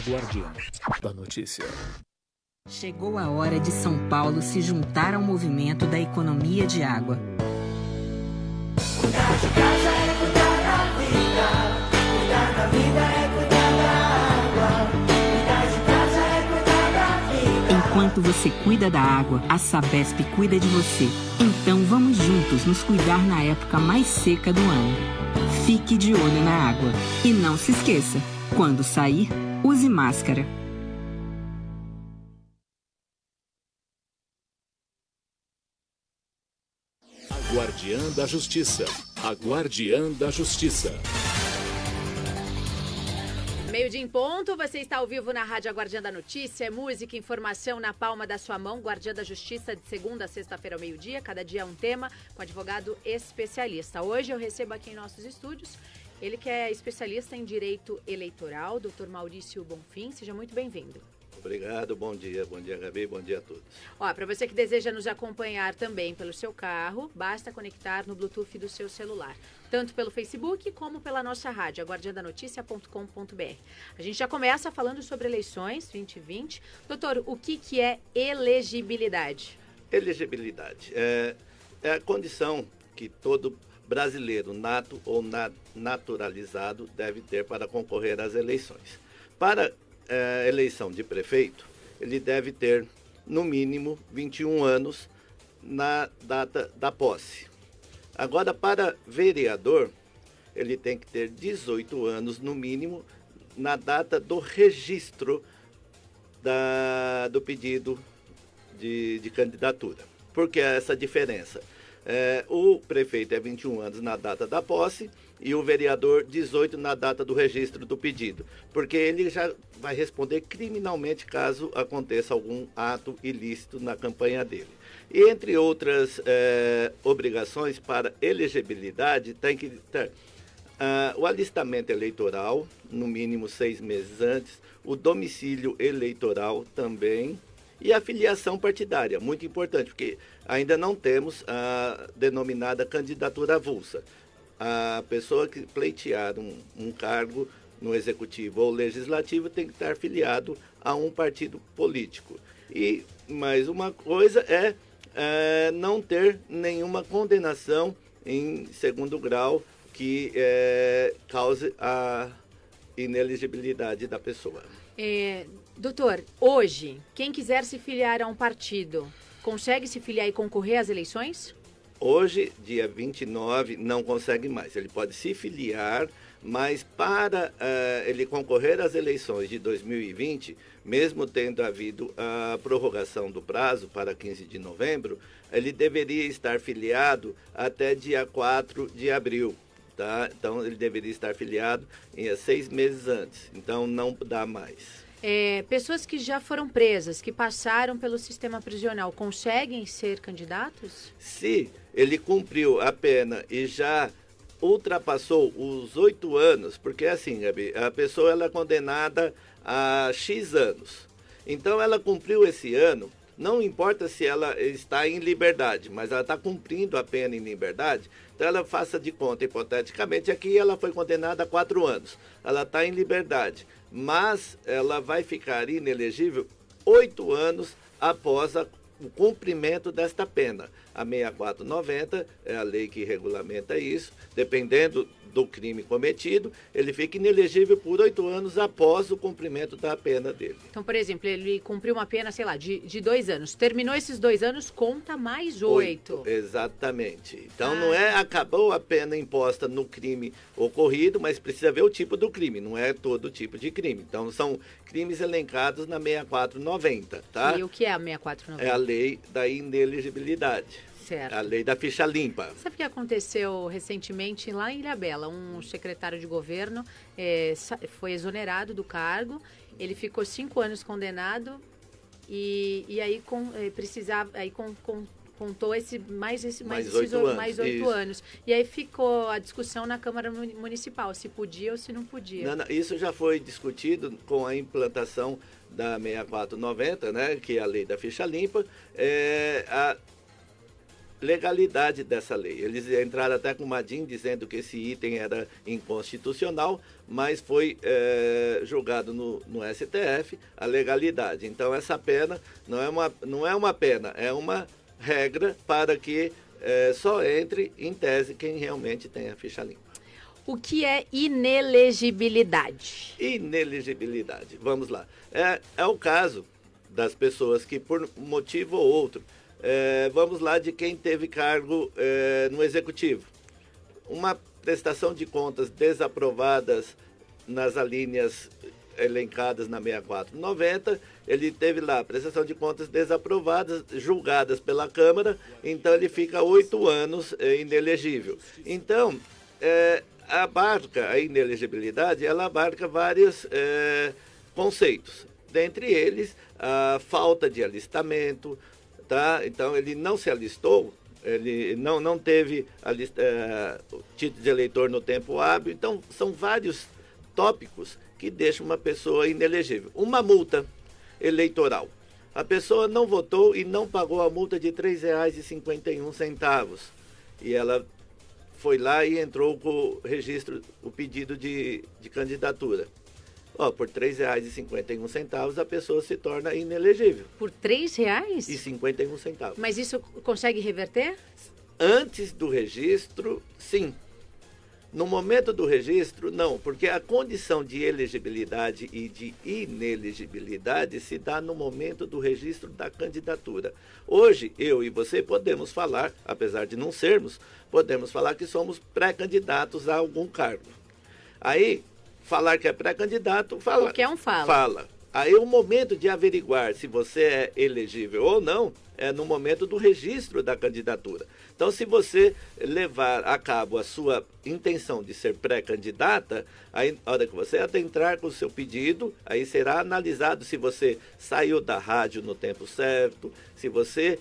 Guardiã da Notícia. Chegou a hora de São Paulo se juntar ao movimento da economia de água. Cuidar de casa é cuidar da vida. Cuidar da vida é cuidar da água. Cuidar de casa é cuidar da vida. Enquanto você cuida da água, a Sabesp cuida de você. Então vamos juntos nos cuidar na época mais seca do ano. Fique de olho na água. E não se esqueça, quando sair, use máscara. Guardiã da Justiça. A Guardiã da Justiça. Meio-dia em ponto, você está ao vivo na Rádio Guardiã da Notícia. É música, informação na palma da sua mão. Guardiã da Justiça de segunda a sexta-feira ao meio-dia. Cada dia um tema com advogado especialista. Hoje eu recebo aqui em nossos estúdios ele que é especialista em direito eleitoral, Dr. Maurício Bonfim. Seja muito bem-vindo. Obrigado, bom dia, Gabi, bom dia a todos. Para você que deseja nos acompanhar também pelo seu carro, basta conectar no Bluetooth do seu celular, tanto pelo Facebook como pela nossa rádio, aguardiandanoticia.com.br. A gente já começa falando sobre eleições 2020. Doutor, o que é elegibilidade? Elegibilidade é a condição que todo brasileiro nato ou naturalizado deve ter para concorrer às eleições. Para eleição de prefeito, ele deve ter, no mínimo, 21 anos na data da posse. Agora, para vereador, ele tem que ter 18 anos, no mínimo, na data do registro do pedido de candidatura. Por que essa diferença? O prefeito é 21 anos na data da posse e o vereador 18 na data do registro do pedido, porque ele já vai responder criminalmente caso aconteça algum ato ilícito na campanha dele. E entre outras obrigações para elegibilidade, tem que ter o alistamento eleitoral, no mínimo 6 meses antes, o domicílio eleitoral também, e a filiação partidária, muito importante, porque ainda não temos a denominada candidatura avulsa. A pessoa que pleitear um cargo no executivo ou legislativo tem que estar filiado a um partido político. E mais uma coisa é não ter nenhuma condenação em segundo grau que cause a inelegibilidade da pessoa. Doutor, hoje, quem quiser se filiar a um partido, consegue se filiar e concorrer às eleições? Hoje, dia 29, não consegue mais. Ele pode se filiar, mas para ele concorrer às eleições de 2020, mesmo tendo havido a prorrogação do prazo para 15 de novembro, ele deveria estar filiado até dia 4 de abril. Tá? Então, ele deveria estar filiado 6 meses antes. Então, não dá mais. Pessoas que já foram presas, que passaram pelo sistema prisional, conseguem ser candidatos? Se ele cumpriu a pena e já ultrapassou os 8 anos, porque assim, Gabi, a pessoa ela é condenada a X anos. Então ela cumpriu esse ano, não importa se ela está em liberdade, mas ela está cumprindo a pena em liberdade, então ela faça de conta, hipoteticamente, aqui ela foi condenada a 4 anos. Ela está em liberdade, mas ela vai ficar inelegível 8 anos após o cumprimento desta pena. A 6490 é a lei que regulamenta isso, dependendo do crime cometido, ele fica inelegível por 8 anos após o cumprimento da pena dele. Então, por exemplo, ele cumpriu uma pena, sei lá, de 2 anos. Terminou esses 2 anos, conta mais 8. Exatamente. Então, não acabou a pena imposta no crime ocorrido, mas precisa ver o tipo do crime, não é todo tipo de crime. Então, são crimes elencados na 6490, tá? E o que é a 6490? É a lei da inelegibilidade. Certo. A lei da ficha limpa. Sabe o que aconteceu recentemente lá em Ilhabela? Um secretário de governo foi exonerado do cargo, ele ficou 5 anos condenado e aí contou mais 8 anos. E aí ficou a discussão na Câmara Municipal, se podia ou se não podia. Não, isso já foi discutido com a implantação da 6490, né, que é a lei da ficha limpa. legalidade dessa lei. Eles entraram até com uma DIN dizendo que esse item era inconstitucional, mas foi julgado no STF a legalidade. Então, essa pena não é uma pena, é uma regra para que só entre, em tese, quem realmente tem a ficha limpa. O que é inelegibilidade? Inelegibilidade, vamos lá. É o caso das pessoas que, por motivo ou outro, vamos lá, de quem teve cargo no Executivo. Uma prestação de contas desaprovadas nas alíneas elencadas na 6490, ele teve lá prestação de contas desaprovadas, julgadas pela Câmara, então ele fica 8 anos inelegível. Então, a inelegibilidade, ela abarca vários conceitos. Dentre eles, a falta de alistamento, tá? Então, ele não se alistou, ele não teve o título de eleitor no tempo hábil. Então, são vários tópicos que deixam uma pessoa inelegível. Uma multa eleitoral. A pessoa não votou e não pagou a multa de R$ 3,51. E ela foi lá e entrou com o registro, o pedido de candidatura. Por R$ 3,51, a pessoa se torna inelegível. Por R$ 3,51? E 51 centavos. Mas isso consegue reverter? Antes do registro, sim. No momento do registro, não, porque a condição de elegibilidade e de inelegibilidade se dá no momento do registro da candidatura. Hoje, eu e você podemos falar, apesar de não sermos, podemos falar que somos pré-candidatos a algum cargo. Aí, falar que é pré-candidato, fala. Qualquer um fala. Fala. Aí o momento de averiguar se você é elegível ou não é no momento do registro da candidatura. Então, se você levar a cabo a sua intenção de ser pré-candidata, aí, na hora que você adentrar com o seu pedido, aí será analisado se você saiu da rádio no tempo certo, se você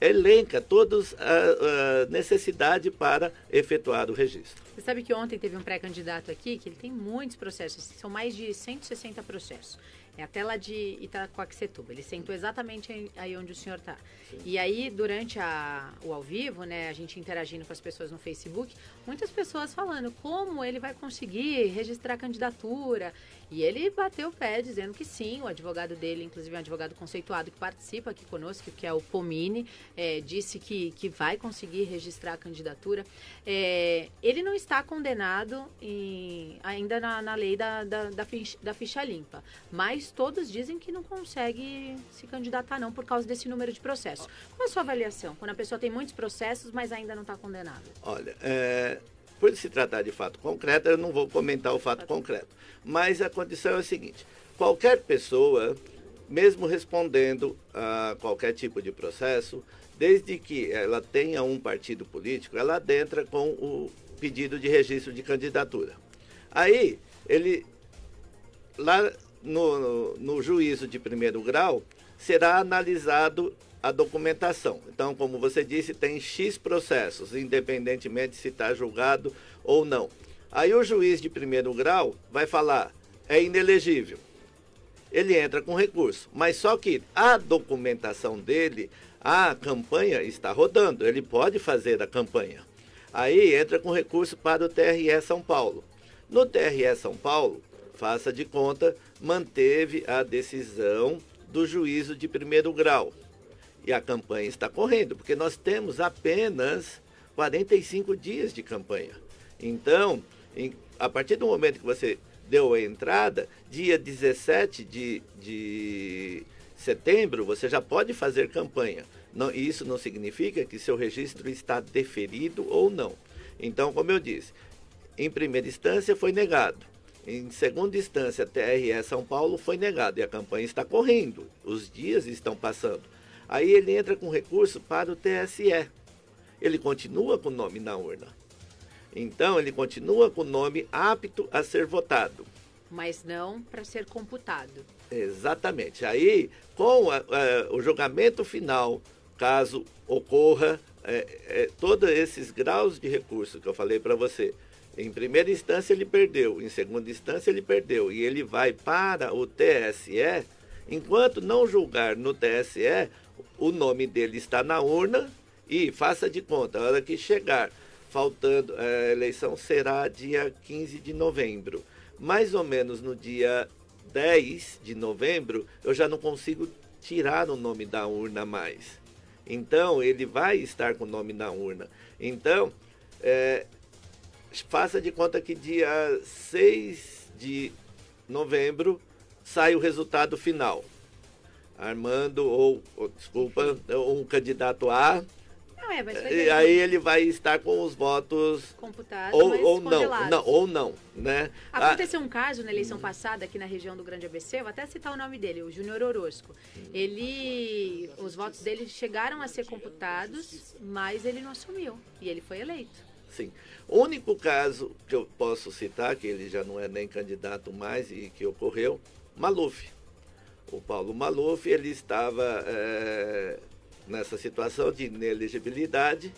elenca todas a necessidade para efetuar o registro. Você sabe que ontem teve um pré-candidato aqui, que ele tem muitos processos, são mais de 160 processos. É até lá de Itacoaxetuba. Ele sentou exatamente aí onde o senhor está. E aí, durante o ao vivo, né, a gente interagindo com as pessoas no Facebook, muitas pessoas falando como ele vai conseguir registrar a candidatura. E ele bateu o pé dizendo que sim, o advogado dele, inclusive um advogado conceituado que participa aqui conosco, que é o Pomini, disse que vai conseguir registrar a candidatura. Ele não está condenado ainda na lei da ficha limpa, mas todos dizem que não consegue se candidatar não por causa desse número de processos. Qual é a sua avaliação quando a pessoa tem muitos processos, mas ainda não está condenada? Olha, por se tratar de fato concreto, eu não vou comentar o fato concreto. Mas a condição é a seguinte: qualquer pessoa, mesmo respondendo a qualquer tipo de processo, desde que ela tenha um partido político, ela adentra com o pedido de registro de candidatura. Aí, ele, lá no juízo de primeiro grau, será analisado a documentação. Então, como você disse, tem X processos, independentemente se está julgado ou não. Aí o juiz de primeiro grau vai falar, é inelegível. Ele entra com recurso, mas só que a documentação dele, a campanha está rodando, ele pode fazer a campanha. Aí entra com recurso para o TRE São Paulo. No TRE São Paulo, faça de conta, manteve a decisão do juízo de primeiro grau. E a campanha está correndo, porque nós temos apenas 45 dias de campanha. Então, a partir do momento que você deu a entrada, dia 17 de setembro, você já pode fazer campanha. Isso não significa que seu registro está deferido ou não. Então, como eu disse, em primeira instância foi negado. Em segunda instância, TRE São Paulo foi negado e a campanha está correndo. Os dias estão passando. Aí ele entra com recurso para o TSE. Ele continua com o nome na urna. Então, ele continua com o nome apto a ser votado. Mas não para ser computado. Exatamente. Aí, com o julgamento final, caso ocorra todos esses graus de recurso que eu falei para você, em primeira instância ele perdeu, em segunda instância ele perdeu, e ele vai para o TSE, enquanto não julgar no TSE, o nome dele está na urna e faça de conta, a hora que chegar, faltando, a eleição será dia 15 de novembro. Mais ou menos no dia 10 de novembro, eu já não consigo tirar o nome da urna mais. Então, ele vai estar com o nome na urna. Então, faça de conta que dia 6 de novembro sai o resultado final. Armando, um candidato A, e aí ele vai estar com os votos computados, ou não, né? Aconteceu um caso na eleição passada aqui na região do Grande ABC, vou até citar o nome dele, o Júnior Orozco. Os votos dele chegaram a ser computados, mas ele não assumiu e ele foi eleito. Sim. O único caso que eu posso citar, que ele já não é nem candidato mais e que ocorreu, Maluf. O Paulo Maluf, ele estava nessa situação de inelegibilidade,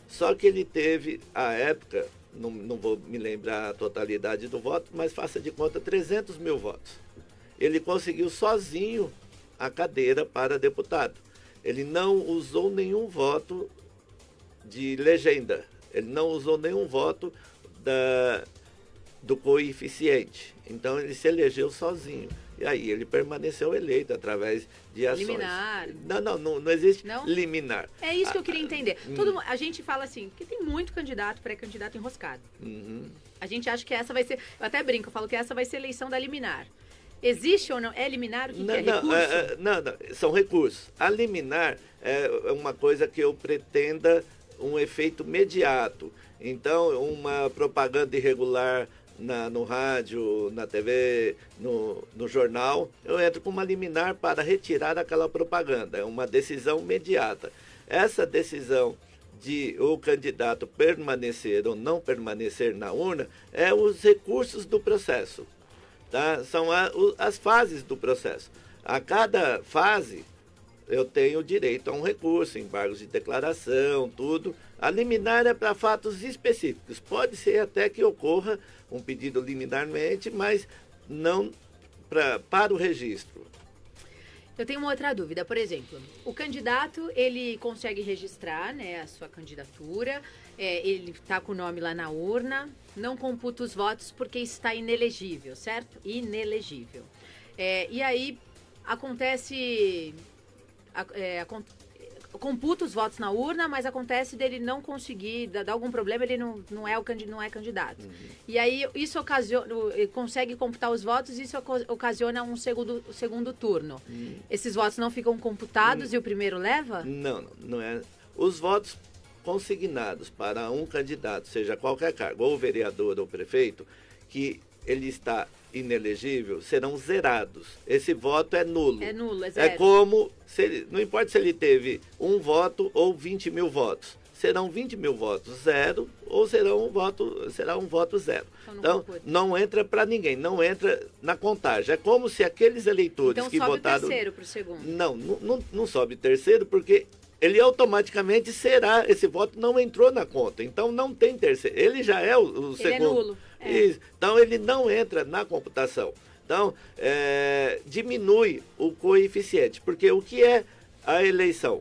só que ele teve, à época, não vou me lembrar a totalidade do voto, mas faça de conta 300 mil votos. Ele conseguiu sozinho a cadeira para deputado. Ele não usou nenhum voto de legenda, ele não usou nenhum voto do coeficiente. Então ele se elegeu sozinho. E aí ele permaneceu eleito através de ações. Liminar. Não existe não? liminar. É isso que eu queria entender. A gente fala assim, que tem muito candidato, pré-candidato enroscado. Uhum. A gente acha que essa vai ser... Eu até brinco, eu falo que essa vai ser a eleição da liminar. Existe ou não? É liminar? O que é? Recurso? Não, são recursos. A liminar é uma coisa que eu pretenda um efeito imediato. Então, uma propaganda irregular no rádio, na TV, no jornal, eu entro com uma liminar para retirar aquela propaganda. É uma decisão imediata. Essa decisão de o candidato permanecer ou não permanecer na urna é os recursos do processo. Tá? São as fases do processo. A cada fase, eu tenho direito a um recurso, embargos de declaração, tudo. A liminar é para fatos específicos. Pode ser até que ocorra um pedido liminarmente, mas não para o registro. Eu tenho uma outra dúvida. Por exemplo, o candidato, ele consegue registrar, né, a sua candidatura, ele está com o nome lá na urna, não computa os votos porque está inelegível, certo? Inelegível. E aí acontece... computa os votos na urna, mas acontece dele não conseguir, dar algum problema, ele não é candidato. Uhum. E aí isso consegue computar os votos e isso ocasiona um segundo turno. Uhum. Esses votos não ficam computados e o primeiro leva? Não é. Os votos consignados para um candidato, seja qualquer cargo, ou vereador ou prefeito, que ele está inelegível, serão zerados. Esse voto é nulo. É nulo, é zero. É como, não importa se ele teve 1 voto ou 20 mil votos. Serão 20 mil votos zero ou será um voto zero. Então, não entra para ninguém, não entra na contagem. É como se aqueles eleitores que votaram... Então sobe o terceiro para o segundo. Não sobe terceiro porque ele automaticamente será, esse voto não entrou na conta. Então não tem terceiro. Ele já é o segundo. Ele é nulo. Isso. Então ele não entra na computação. Então diminui o coeficiente, porque o que é a eleição?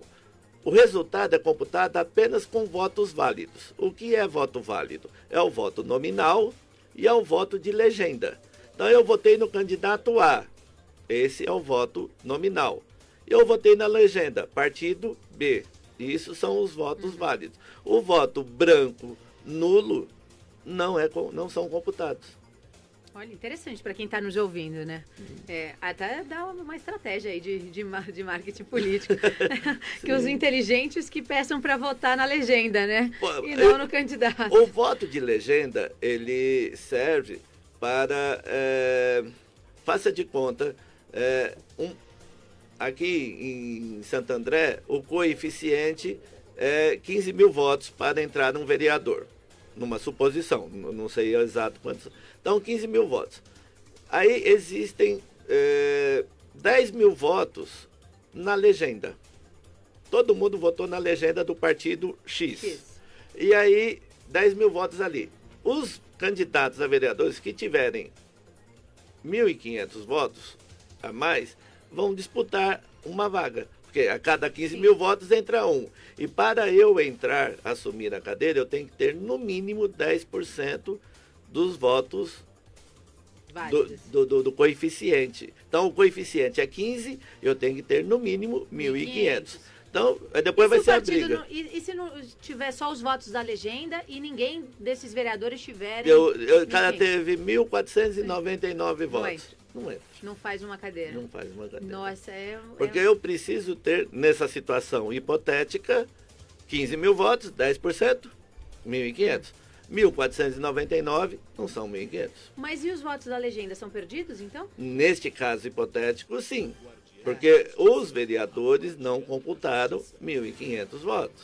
O resultado é computado apenas com votos válidos. O que é voto válido? É o voto nominal e é o voto de legenda. Então eu votei no candidato A. Esse é o voto nominal. Eu votei na legenda, partido B. Isso são os votos válidos. O voto branco, nulo, não são computados. Olha, interessante para quem está nos ouvindo, né? Até dá uma estratégia aí de marketing político. Que os inteligentes que peçam para votar na legenda, né? E não no candidato. O voto de legenda, ele serve para, faça de conta, aqui em Santo André, o coeficiente é 15 mil votos para entrar um vereador. Numa suposição, não sei exato quantos. Então, 15 mil votos. Aí existem 10 mil votos na legenda. Todo mundo votou na legenda do partido X. E aí, 10 mil votos ali. Os candidatos a vereadores que tiverem 1.500 votos a mais vão disputar uma vaga. porque a cada 15 mil votos entra um. E para eu entrar, assumir a cadeira, eu tenho que ter no mínimo 10% dos votos do coeficiente. Então, o coeficiente é 15, eu tenho que ter no mínimo 1.500. Então, depois vai ser a briga. E se não tiver só os votos da legenda e ninguém desses vereadores tiverem... O cara teve 1.499 votos. Não entra. Não faz uma cadeira. Não faz uma cadeira. Nossa, Porque eu preciso ter, nessa situação hipotética, 15 mil votos, 10%, 1.500. 1.499 não são 1.500. Mas e os votos da legenda são perdidos, então? Neste caso hipotético, sim. Porque os vereadores não computaram 1.500 votos.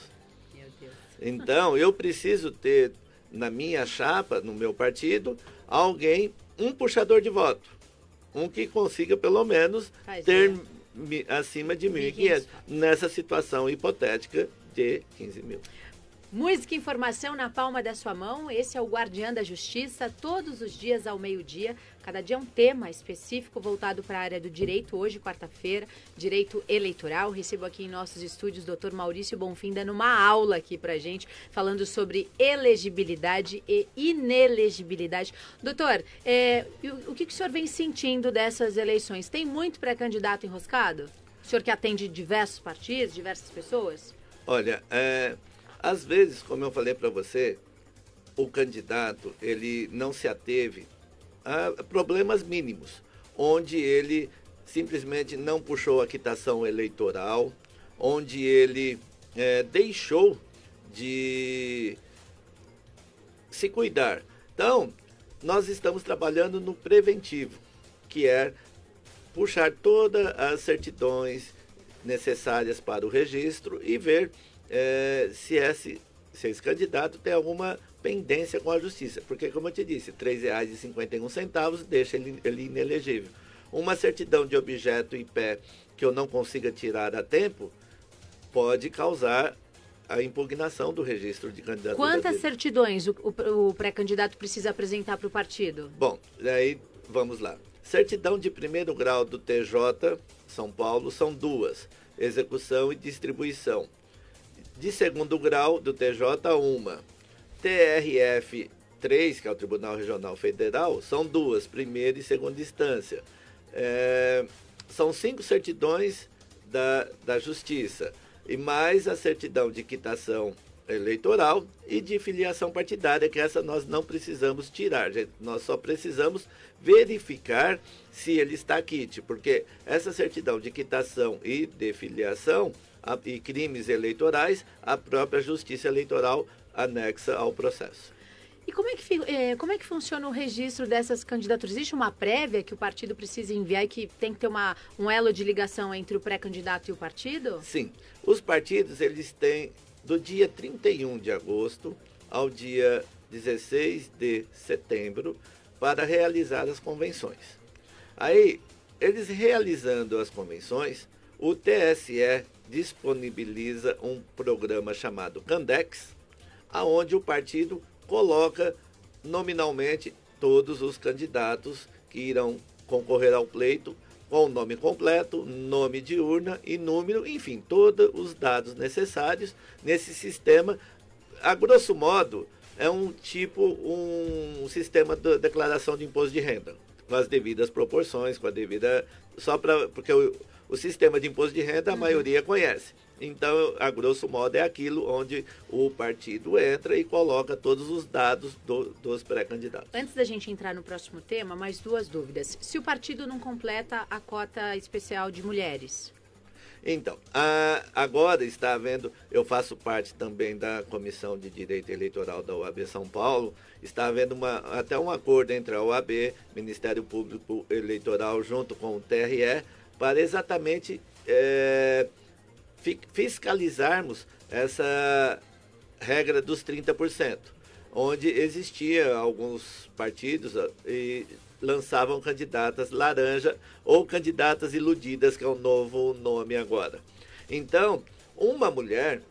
Meu Deus. Então, eu preciso ter na minha chapa, no meu partido, alguém, um puxador de voto. Um que consiga, pelo menos, ter acima de 1.500 nessa situação hipotética de 15 mil. Música e informação na palma da sua mão. Esse é o Guardiã da Justiça, todos os dias ao meio-dia. Cada dia é um tema específico voltado para a área do direito. Hoje, quarta-feira, direito eleitoral. Recebo aqui em nossos estúdios o Dr. Maurício Bonfim dando uma aula aqui para a gente, falando sobre elegibilidade e inelegibilidade. Doutor, o que o senhor vem sentindo dessas eleições? Tem muito pré-candidato enroscado? O senhor que atende diversos partidos, diversas pessoas? Olha, às vezes, como eu falei para você, o candidato ele não se ateve a problemas mínimos, onde ele simplesmente não puxou a quitação eleitoral, onde ele deixou de se cuidar. Então, nós estamos trabalhando no preventivo, que é puxar todas as certidões necessárias para o registro e ver se esse candidato tem alguma pendência com a justiça. Porque, como eu te disse, R$ 3,51 deixa ele inelegível. Uma certidão de objeto em pé que eu não consiga tirar a tempo pode causar a impugnação do registro de candidatura. Quantas certidões o pré-candidato precisa apresentar para o partido? Bom, aí vamos lá. Certidão de primeiro grau do TJ São Paulo são 2, execução e distribuição. De segundo grau do TJ, 1. TRF 3, que é o Tribunal Regional Federal, são 2, primeira e segunda instância. São 5 certidões da Justiça, e mais a certidão de quitação eleitoral e de filiação partidária, que essa nós não precisamos tirar, gente. Nós só precisamos verificar se ele está quite, porque essa certidão de quitação e de filiação e crimes eleitorais, a própria Justiça Eleitoral anexa ao processo. E como é que funciona o registro dessas candidaturas? Existe uma prévia que o partido precisa enviar e que tem que ter um elo de ligação entre o pré-candidato e o partido? Sim. Os partidos, eles têm do dia 31 de agosto ao dia 16 de setembro para realizar as convenções. Aí, eles realizando as convenções, o TSE disponibiliza um programa chamado Candex, aonde o partido coloca nominalmente todos os candidatos que irão concorrer ao pleito, com o nome completo, nome de urna e número, enfim, todos os dados necessários nesse sistema. A grosso modo, é um sistema de declaração de imposto de renda, com as devidas proporções, com a devida... porque o sistema de imposto de renda a maioria conhece. Então, a grosso modo, é aquilo onde o partido entra e coloca todos os dados dos pré-candidatos. Antes da gente entrar no próximo tema, mais 2 dúvidas. Se o partido não completa a cota especial de mulheres? Então, agora está havendo, eu faço parte também da Comissão de Direito Eleitoral da OAB São Paulo, está havendo até um acordo entre a OAB, Ministério Público Eleitoral, junto com o TRE, para exatamente fiscalizarmos essa regra dos 30%, onde existia alguns partidos e lançavam candidatas laranja ou candidatas iludidas, que é o novo nome agora. Então, uma mulher,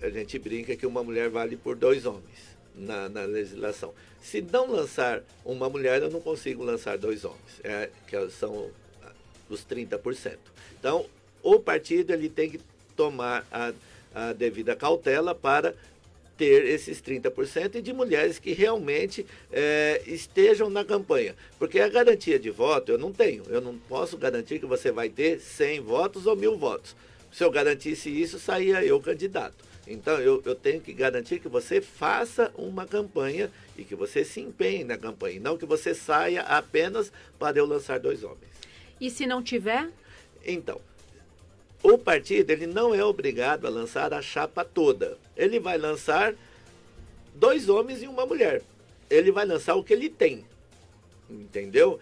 a gente brinca que uma mulher vale por 2 homens na legislação. Se não lançar uma mulher, eu não consigo lançar 2 homens, que são os 30%. Então, o partido ele tem que tomar a devida cautela para ter esses 30% e de mulheres que realmente estejam na campanha. Porque a garantia de voto eu não tenho. Eu não posso garantir que você vai ter 100 votos ou 1.000 votos. Se eu garantisse isso, saía eu candidato. Então, eu tenho que garantir que você faça uma campanha e que você se empenhe na campanha. E não que você saia apenas para eu lançar 2 homens. E se não tiver? Então, o partido ele não é obrigado a lançar a chapa toda. Ele vai lançar 2 homens e uma mulher. Ele vai lançar o que ele tem. Entendeu?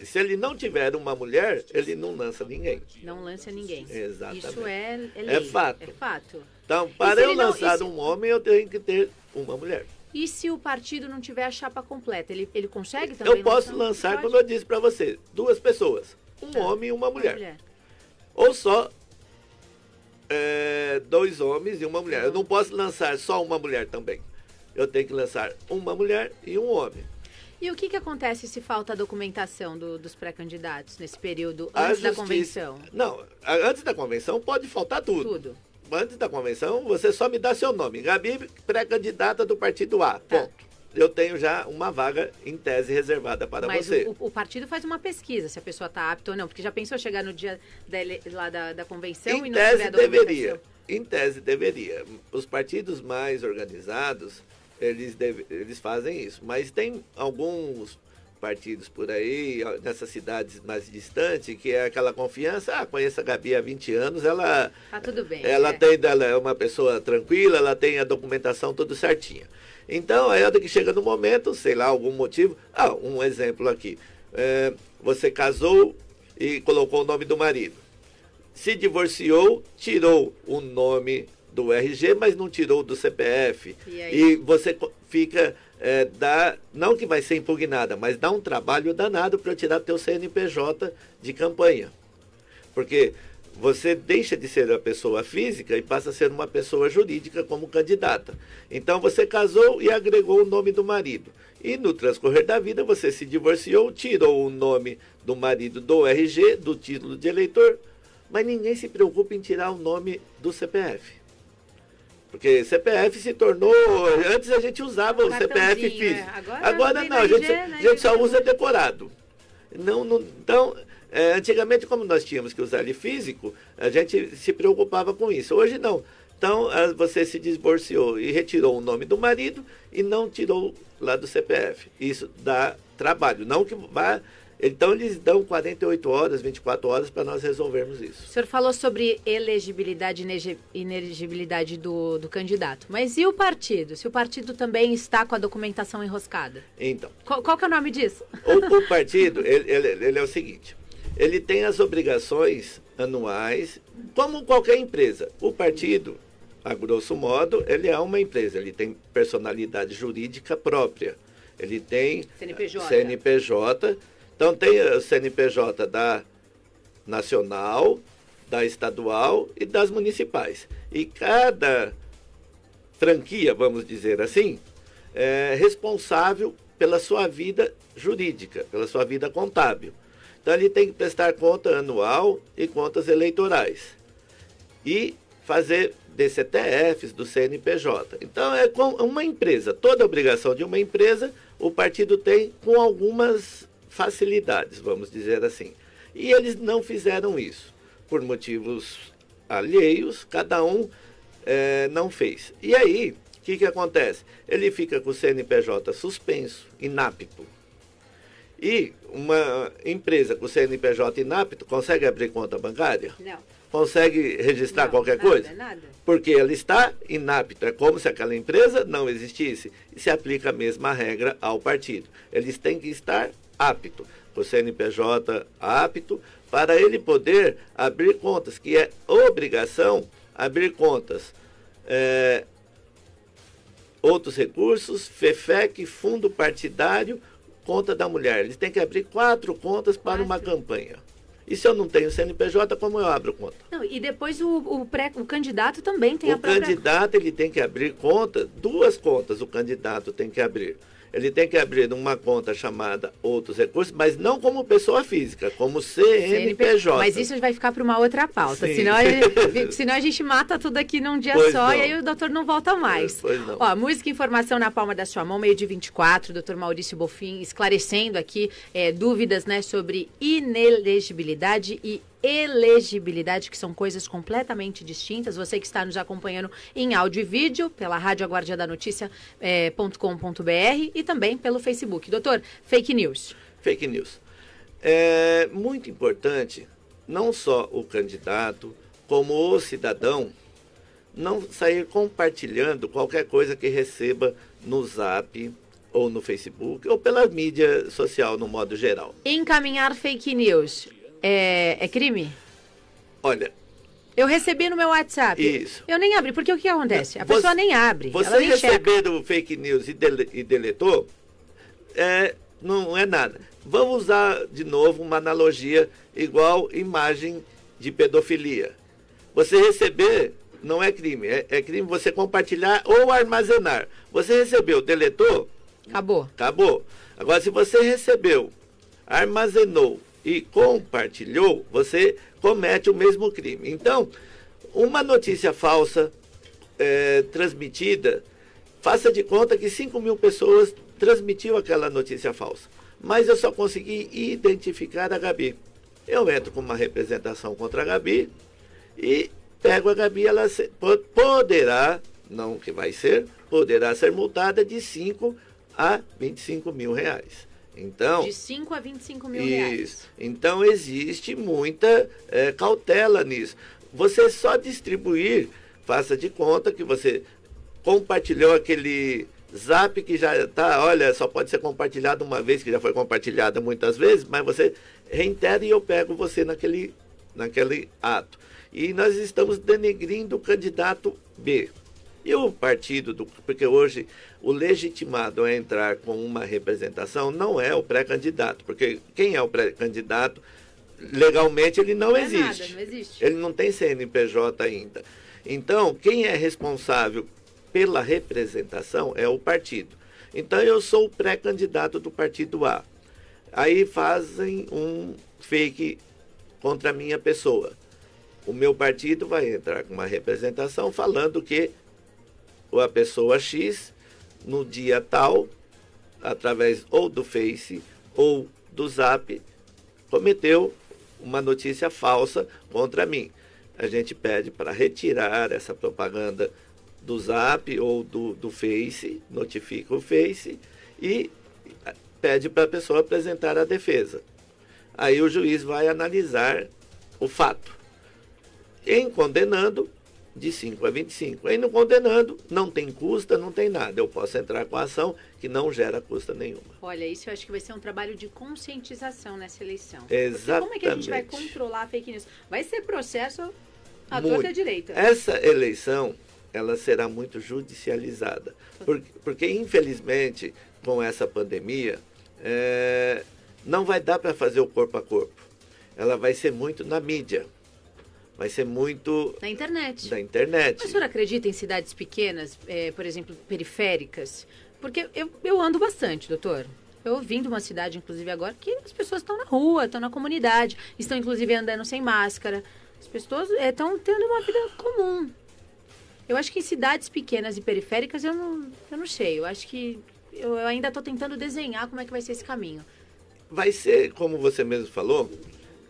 Se ele não tiver uma mulher, ele não lança ninguém. Não lança ninguém. Exatamente. Isso é lei. É fato. É fato. Então, para eu lançar um homem, eu tenho que ter uma mulher. E se o partido não tiver a chapa completa, ele consegue também? Eu posso lançar, como eu disse para você, 2 pessoas. Um homem e uma mulher. Ou só 2 homens e uma mulher. Eu não posso lançar só uma mulher também. Eu tenho que lançar uma mulher e um homem. E o que acontece se falta a documentação dos pré-candidatos nesse período antes da convenção? Não, antes da convenção pode faltar tudo. Antes da convenção, você só me dá seu nome. Gabi, pré-candidata do partido A. Ponto. Eu tenho já uma vaga em tese reservada para você. Mas o partido faz uma pesquisa se a pessoa está apta ou não, porque já pensou chegar no dia da convenção e não tiver a documentação? Em tese deveria. Os partidos mais organizados, eles fazem isso. Mas tem alguns partidos por aí, nessas cidades mais distantes, que é aquela confiança, conheço a Gabi há 20 anos, ela... Tá tudo bem. Ela é uma pessoa tranquila, ela tem a documentação tudo certinha. Então, aí a hora que chega no momento, sei lá, algum motivo... um exemplo aqui. Você casou e colocou o nome do marido. Se divorciou, tirou o nome do RG, mas não tirou do CPF. E você fica... não que vai ser impugnada, mas dá um trabalho danado para tirar teu CNPJ de campanha. Porque você deixa de ser uma pessoa física e passa a ser uma pessoa jurídica como candidata. Então você casou e agregou o nome do marido. E no transcorrer da vida você se divorciou, tirou o nome do marido do RG, do título de eleitor, mas ninguém se preocupa em tirar o nome do CPF. Porque CPF se tornou... Antes a gente usava o CPF físico. Agora não, a gente só usa decorado. Então, antigamente, como nós tínhamos que usar ele físico, a gente se preocupava com isso. Hoje não. Então, você se divorciou e retirou o nome do marido e não tirou lá do CPF. Isso dá trabalho. Não que vá... Então, eles dão 48 horas, 24 horas para nós resolvermos isso. O senhor falou sobre elegibilidade e inelegibilidade do candidato. Mas e o partido? Se o partido também está com a documentação enroscada? Então. Qual que é o nome disso? O partido, ele é o seguinte. Ele tem as obrigações anuais, como qualquer empresa. O partido, a grosso modo, ele é uma empresa. Ele tem personalidade jurídica própria. Ele tem CNPJ. Então, tem o CNPJ da nacional, da estadual e das municipais. E cada franquia, vamos dizer assim, é responsável pela sua vida jurídica, pela sua vida contábil. Então, ele tem que prestar conta anual e contas eleitorais. E fazer DCTFs do CNPJ. Então, é com uma empresa. Toda obrigação de uma empresa, o partido tem com algumas facilidades, vamos dizer assim. E eles não fizeram isso. Por motivos alheios, cada um não fez. E aí, o que acontece? Ele fica com o CNPJ suspenso, inapto. E uma empresa com o CNPJ inapto consegue abrir conta bancária? Não. Consegue registrar qualquer coisa? Nada. Porque ela está inapta. É como se aquela empresa não existisse. E se aplica a mesma regra ao partido. Eles têm que estar apto, o CNPJ apto, para ele poder abrir contas, que é obrigação abrir contas. Outros recursos, FEFEC, fundo partidário, conta da mulher. Eles têm que abrir 4 contas para uma campanha. E se eu não tenho CNPJ, como eu abro conta? Não, e depois o candidato também tem a própria... O candidato ele tem que abrir conta, 2 contas o candidato tem que abrir. ele tem que abrir uma conta chamada Outros Recursos, mas não como pessoa física, como CNPJ. Mas isso vai ficar para uma outra pauta, Sim. senão a gente mata tudo aqui num dia Pois só não. e aí o doutor não volta mais. Pois não. Ó, música e informação na palma da sua mão, meio de 24, doutor Maurício Bofim esclarecendo aqui dúvidas, né, sobre inelegibilidade e elegibilidade, que são coisas completamente distintas. Você que está nos acompanhando em áudio e vídeo, pela rádio aguardiandanoticia.com.br e também pelo Facebook. Doutor, fake news. Fake news. É muito importante, não só o candidato, como o cidadão, não sair compartilhando qualquer coisa que receba no Zap ou no Facebook, ou pela mídia social, no modo geral. Encaminhar fake news é crime? Olha, Eu recebi no meu WhatsApp. Isso. Eu nem abri, porque o que acontece? A Você- pessoa nem abre, ela você nem checa. receber o fake news e deletou, não é nada. Vamos usar de novo uma analogia igual imagem de pedofilia. Você receber não é crime, é crime você compartilhar ou armazenar. Você recebeu, deletou, Acabou. acabou. Agora, se você recebeu, armazenou e compartilhou, você comete o mesmo crime. Então, uma notícia falsa transmitida, faça de conta que 5.000 pessoas transmitiu aquela notícia falsa. Mas eu só consegui identificar a Gabi. Eu entro com uma representação contra a Gabi e pego a Gabi, ela poderá, não que vai ser, poderá ser multada de 5 a 25 mil reais. Então, De 5 a 25 mil reais. isso. Então existe muita cautela nisso. Você só distribuir, faça de conta que você compartilhou aquele Zap que já está, olha, só pode ser compartilhado uma vez, que já foi compartilhado muitas vezes, mas você reitera e eu pego você naquele ato. E nós estamos denegrindo o candidato B. E o partido, porque hoje o legitimado a entrar com uma representação não é o pré-candidato, porque quem é o pré-candidato, legalmente ele não é existe. nada, não existe. Ele não tem CNPJ ainda. Então, quem é responsável pela representação é o partido. Então, eu sou o pré-candidato do partido A. Aí fazem um fake contra a minha pessoa. O meu partido vai entrar com uma representação falando que a pessoa X, no dia tal, através ou do Face ou do Zap, cometeu uma notícia falsa contra mim. A gente pede para retirar essa propaganda do Zap ou do Face, notifica o Face e pede para a pessoa apresentar a defesa. Aí o juiz vai analisar o fato. Em condenando, de 5 a 25. Em não condenando, não tem custa, não tem nada. Eu posso entrar com a ação que não gera custa nenhuma. Olha, isso eu acho que vai ser um trabalho de conscientização nessa eleição. Exatamente. Porque como é que a gente vai controlar a fake news? Vai ser processo à Muito. torta e à direita. Essa eleição, ela será muito judicializada. Porque infelizmente, com essa pandemia, não vai dar para fazer o corpo a corpo. Ela vai ser muito na mídia. Vai ser muito Na internet. da internet. O senhor acredita em cidades pequenas, por exemplo, periféricas? Porque eu ando bastante, doutor. Eu vim de uma cidade, inclusive agora, que as pessoas estão na rua, estão na comunidade, estão inclusive andando sem máscara. As pessoas estão tendo uma vida comum. Eu acho que em cidades pequenas e periféricas eu não sei. Eu acho que eu ainda estou tentando desenhar como é que vai ser esse caminho. Vai ser, como você mesmo falou,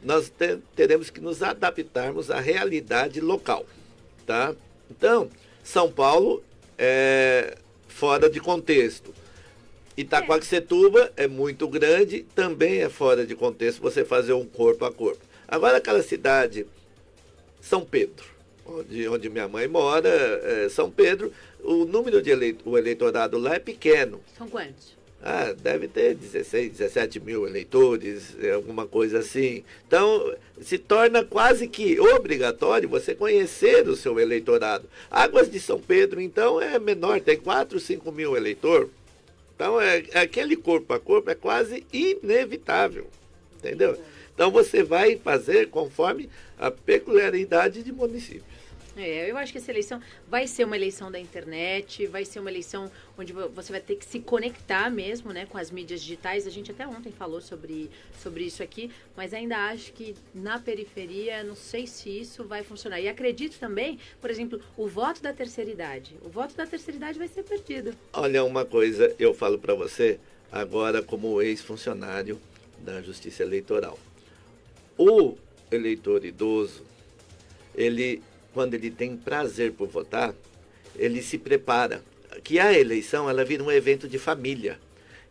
nós teremos que nos adaptarmos à realidade local, tá? Então, São Paulo é fora de contexto. Itaquaquecetuba é muito grande, também é fora de contexto você fazer um corpo a corpo. Agora, aquela cidade, São Pedro, onde minha mãe mora, São Pedro, o número de o eleitorado lá é pequeno. São quantos? Deve ter 16, 17 mil eleitores, alguma coisa assim. Então, se torna quase que obrigatório você conhecer o seu eleitorado. Águas de São Pedro, então, é menor, tem 4, 5 mil eleitores. Então, aquele corpo a corpo é quase inevitável, entendeu? Então, você vai fazer conforme a peculiaridade de municípios. Eu acho que essa eleição vai ser uma eleição da internet, vai ser uma eleição onde você vai ter que se conectar mesmo, né, com as mídias digitais. A gente até ontem falou sobre isso aqui, mas ainda acho que na periferia, não sei se isso vai funcionar. E acredito também, por exemplo, o voto da terceira idade. O voto da terceira idade vai ser perdido. Olha, uma coisa eu falo para você, agora como ex-funcionário da Justiça Eleitoral. O eleitor idoso, quando ele tem prazer por votar, ele se prepara. Que a eleição, ela vira um evento de família.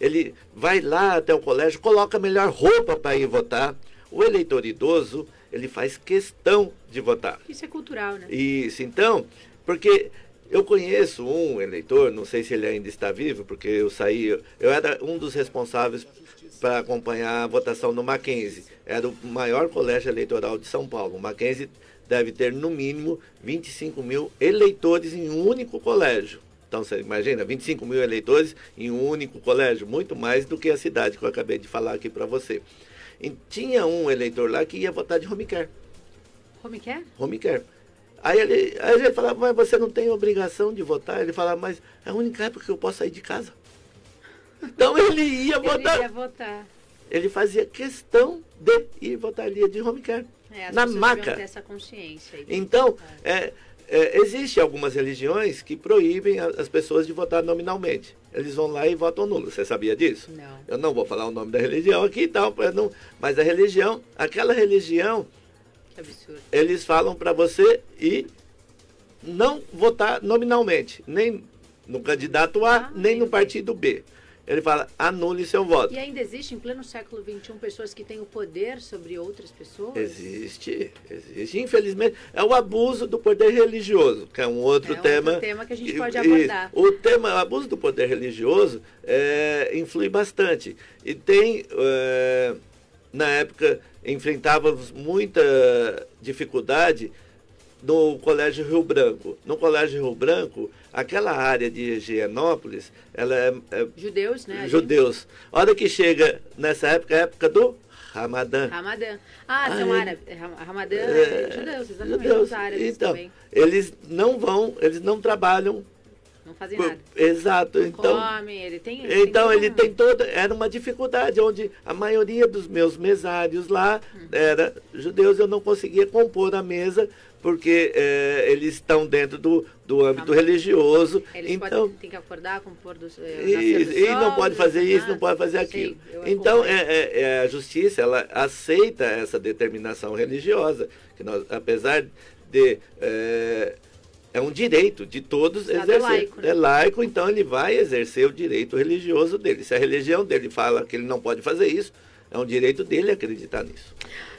Ele vai lá até o colégio, coloca a melhor roupa para ir votar. O eleitor idoso, ele faz questão de votar. Isso é cultural, né? Isso, então, porque eu conheço um eleitor, não sei se ele ainda está vivo, porque eu era um dos responsáveis para acompanhar a votação no Mackenzie. Era o maior colégio eleitoral de São Paulo. O Mackenzie deve ter, no mínimo, 25 mil eleitores em um único colégio. Então, você imagina, 25 mil eleitores em um único colégio, muito mais do que a cidade que eu acabei de falar aqui para você. E tinha um eleitor lá que ia votar de home care. Home care? Home care. Aí a gente falava, mas você não tem obrigação de votar? Ele falava, mas é a única época que eu posso sair de casa. Então ele ia votar. Ele ia votar. Ele fazia questão de ir votar ali de home care. As na pessoas maca. deviam ter essa consciência aí. Então, existem algumas religiões que proíbem as pessoas de votar nominalmente. Eles vão lá e votam nulo. Você sabia disso? Não. Eu não vou falar o nome da religião aqui e tal, mas a religião, aquela religião, Que absurdo. eles falam para você ir não votar nominalmente, nem no candidato A, nem no partido B. Ele fala, anule seu voto. E ainda existe, em pleno século XXI, pessoas que têm o poder sobre outras pessoas? Existe. Infelizmente, é o abuso do poder religioso, que é um outro tema. Outro tema que a gente pode abordar. O abuso do poder religioso influi bastante. E tem, na época, enfrentávamos muita dificuldade no Colégio Rio Branco. No Colégio Rio Branco, aquela área de Higienópolis, ela é judeus, né? Judeus. A hora que chega nessa época, é a época do Ramadã. Ramadã. São árabes. Ramadã é judeus, exatamente. Os árabes então, também. eles não trabalham. Não fazem nada. Exato. Não então, comem, ele tem era uma dificuldade, onde a maioria dos meus mesários lá era judeus, eu não conseguia compor a mesa, porque eles estão dentro do âmbito religioso. Eles então tem que acordar com o pôr do sol. E não pode fazer isso, não pode fazer aquilo. Então, a justiça, ela aceita essa determinação religiosa, que nós, apesar de... é um direito de todos exercer. Laico, né? É laico, então ele vai exercer o direito religioso dele. Se a religião dele fala que ele não pode fazer isso, é um direito dele acreditar nisso.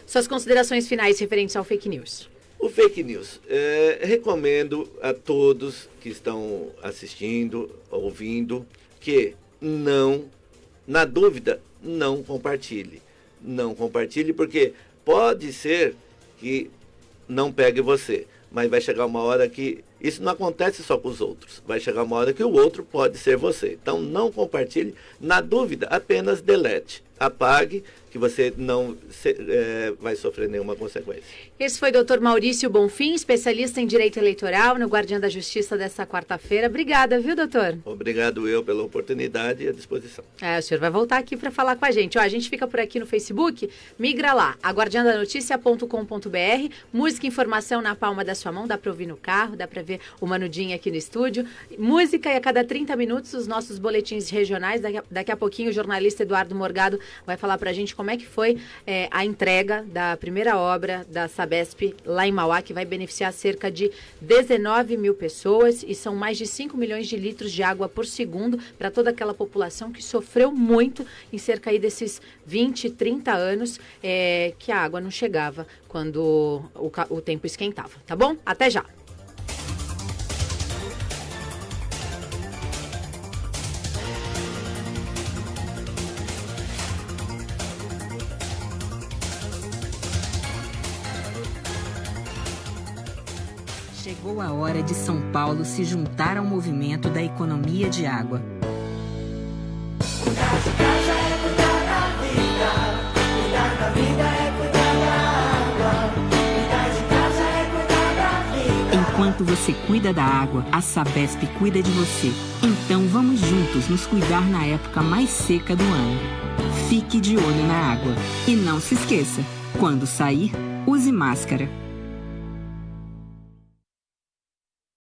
Suas considerações finais referentes ao fake news. O fake news. Recomendo a todos que estão assistindo, ouvindo, que na dúvida, não compartilhe. Não compartilhe, porque pode ser que não pegue você. Mas vai chegar uma hora que isso não acontece só com os outros. Vai chegar uma hora que o outro pode ser você. Então, não compartilhe. Na dúvida, apenas delete. Apague, que você não vai sofrer nenhuma consequência. Esse foi o Dr. Maurício Bonfim, especialista em Direito Eleitoral, no Guardiã da Justiça desta quarta-feira. Obrigada, viu, doutor? Obrigado eu pela oportunidade e à disposição. O senhor vai voltar aqui para falar com a gente. A gente fica por aqui no Facebook, migra lá, aguardiandanoticia.com.br, música e informação na palma da sua mão, dá para ouvir no carro, dá para ver o Manudinho aqui no estúdio. Música e a cada 30 minutos os nossos boletins regionais. Daqui a pouquinho o jornalista Eduardo Morgado vai falar para a gente como é que foi a entrega da primeira obra da Sabesp lá em Mauá, que vai beneficiar cerca de 19 mil pessoas e são mais de 5 milhões de litros de água por segundo para toda aquela população que sofreu muito em cerca aí desses 20, 30 anos que a água não chegava quando o tempo esquentava, tá bom? Até já! Chegou a hora de São Paulo se juntar ao movimento da economia de água. Cuidar de casa é cuidar da vida. Cuidar da vida é cuidar da água. Cuidar de casa é cuidar da vida. Enquanto você cuida da água, a Sabesp cuida de você. Então vamos juntos nos cuidar na época mais seca do ano. Fique de olho na água. E não se esqueça, quando sair, use máscara.